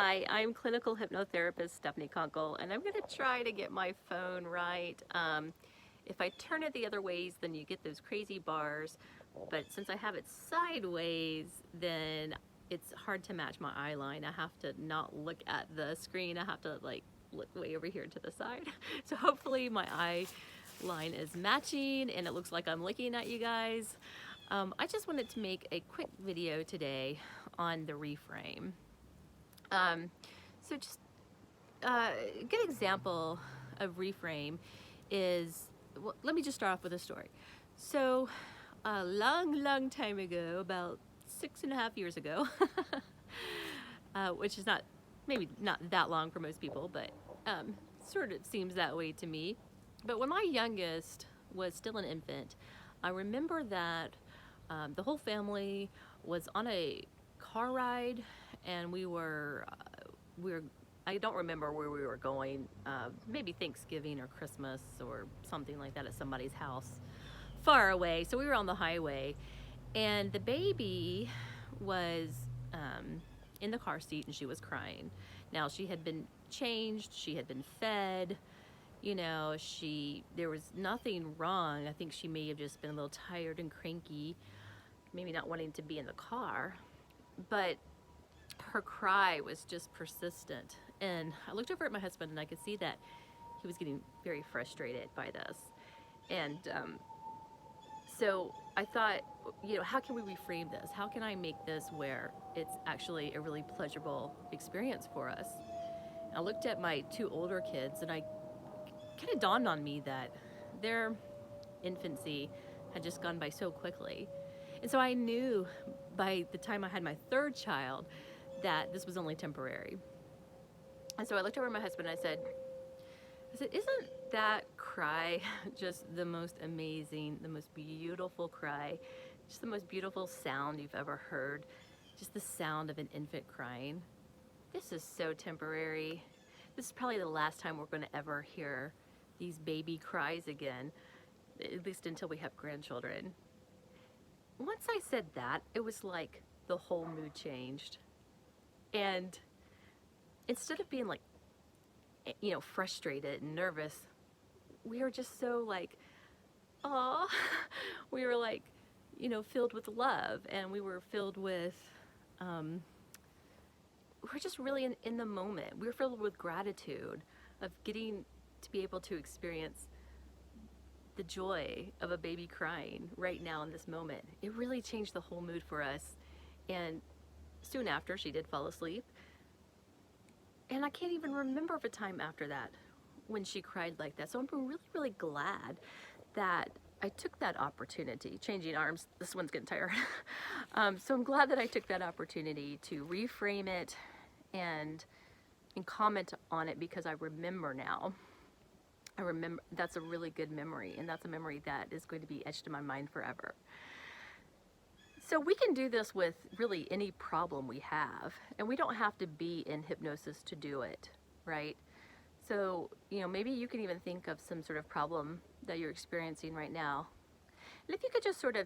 Hi, I'm clinical hypnotherapist Stephanie Conkle, and I'm going to try to get my phone right. If I turn it the other ways, then you get those crazy bars, but since I have it sideways, then it's hard to match my eye line. I have to not look at the screen. I have to look way over here to the side. So hopefully my eye line is matching and it looks like I'm looking at you guys. I just wanted to make a quick video today on the reframe. So just a good example of reframe is, well, let me just start off with a story. So a long time ago, about 6.5 years ago, which is maybe not that long for most people, but sort of seems that way to me. But when my youngest was still an infant, I remember that the whole family was on a car ride, and we were I don't remember where we were going, maybe Thanksgiving or Christmas or something like that at somebody's house far away. So we were on the highway, and the baby was in the car seat and she was crying. Now she had been changed, she had been fed, you know, there was nothing wrong. I think she may have just been a little tired and cranky, maybe not wanting to be in the car, but her cry was just persistent. And I looked over at my husband and I could see that he was getting very frustrated by this. And so I thought, you know, how can we reframe this? How can I make this where it's actually a really pleasurable experience for us? I looked at my two older kids and I kind of dawned on me that their infancy had just gone by so quickly. And so I knew by the time I had my third child that this was only temporary. And so I looked over at my husband and I said, isn't that cry just the most amazing, the most beautiful cry, just the most beautiful sound you've ever heard, just the sound of an infant crying? This is so temporary. This is probably the last time we're going to ever hear these baby cries again, at least until we have grandchildren. Once I said that, it was like the whole mood changed. And instead of being like, you know, frustrated and nervous, we were just so like, aw, we were like, you know, filled with love, and we were filled with, we're just really in the moment. We were filled with gratitude of getting to be able to experience the joy of a baby crying right now in this moment. It really changed the whole mood for us. And soon after, she did fall asleep. And I can't even remember of a time after that when she cried like that. So I'm really glad that I took that opportunity. Changing arms, this one's getting tired. So I'm glad that I took that opportunity to reframe it and comment on it, because I remember now. I remember that's a really good memory, and that's a memory that is going to be etched in my mind forever. So we can do this with really any problem we have, and we don't have to be in hypnosis to do it, right? So, you know, maybe you can even think of some sort of problem that you're experiencing right now. And if you could just sort of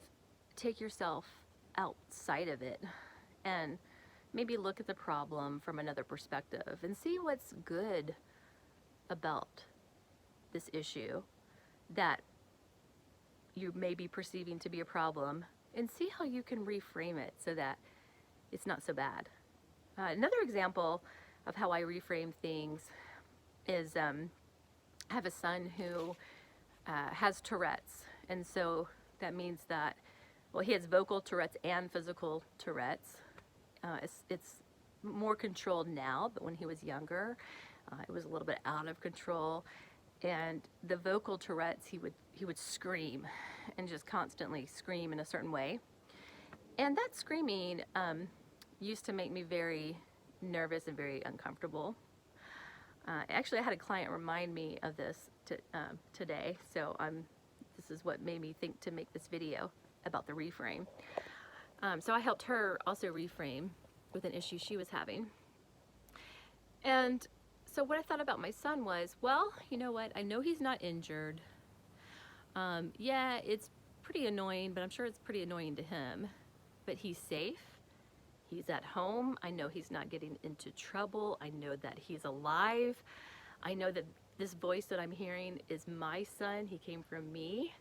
take yourself outside of it and maybe look at the problem from another perspective and see what's good about this issue that you may be perceiving to be a problem, and see how you can reframe it so that it's not so bad. Another example of how I reframe things is I have a son who has Tourette's, and so that means that, well, he has vocal Tourette's and physical Tourette's. It's more controlled now, but when he was younger, it was a little bit out of control. And the vocal Tourette's, he would scream and just constantly scream in a certain way. And that screaming used to make me very nervous and very uncomfortable. Actually, I had a client remind me of this today, so this is what made me think to make this video about the reframe. So I helped her also reframe with an issue she was having. And so what I thought about my son was, well, you know what? I know he's not injured. Yeah, it's pretty annoying, but I'm sure it's pretty annoying to him. But he's safe. he's at home. I know he's not getting into trouble. I know that he's alive. I know that this voice that I'm hearing is my son. He came from me.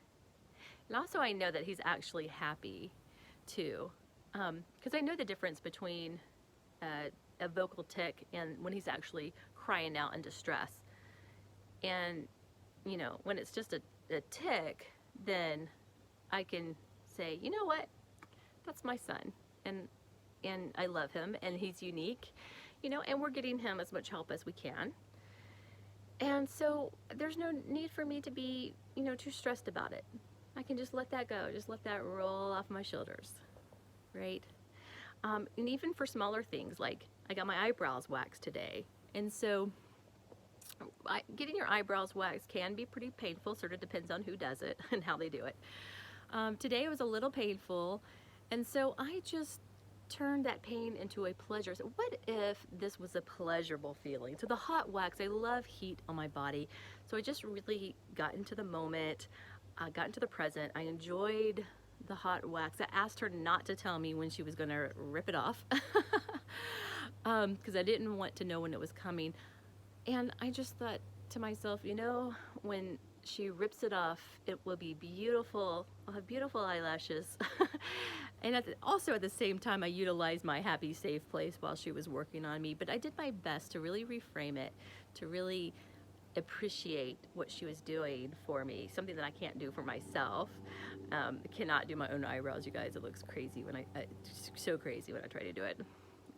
And also I know that he's actually happy too. Because I know the difference between a vocal tick and when he's actually crying out in distress. And, you know, when it's just a tick, then I can say, you know what, that's my son. And I love him, and he's unique, you know, and we're getting him as much help as we can. And so there's no need for me to be, you know, too stressed about it. I can just let that go, just let that roll off my shoulders, right? And even for smaller things, like I got my eyebrows waxed today. And so getting your eyebrows waxed can be pretty painful, sort of depends on who does it and how they do it. Today it was a little painful, and so I just turned that pain into a pleasure. So what if this was a pleasurable feeling? So the hot wax, I love heat on my body, so I just really got into the moment, got into the present. I enjoyed the hot wax. I asked her not to tell me when she was gonna rip it off because I didn't want to know when it was coming. And I just thought to myself, you know, when she rips it off, it will be beautiful. I'll have beautiful eyelashes. And also at the same time, I utilized my happy, safe place while she was working on me. But I did my best to really reframe it, to really appreciate what she was doing for me, something that I can't do for myself. I cannot do my own eyebrows, you guys. It looks crazy when it's so crazy when I try to do it.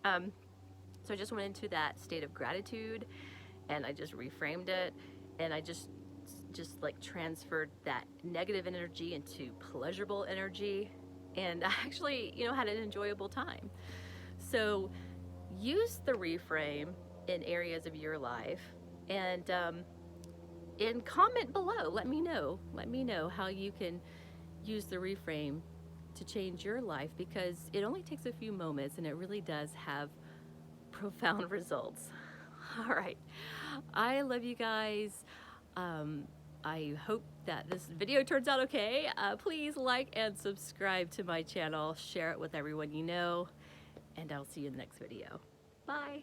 So I just went into that state of gratitude, and I just reframed it, and I just like transferred that negative energy into pleasurable energy, and I actually, you know, had an enjoyable time. So use the reframe in areas of your life, and comment below. Let me know how you can use the reframe to change your life, because it only takes a few moments and it really does have profound results. All right, I love you guys. I hope that this video turns out okay. Please like and subscribe to my channel, share it with everyone you know, and I'll see you in the next video. Bye.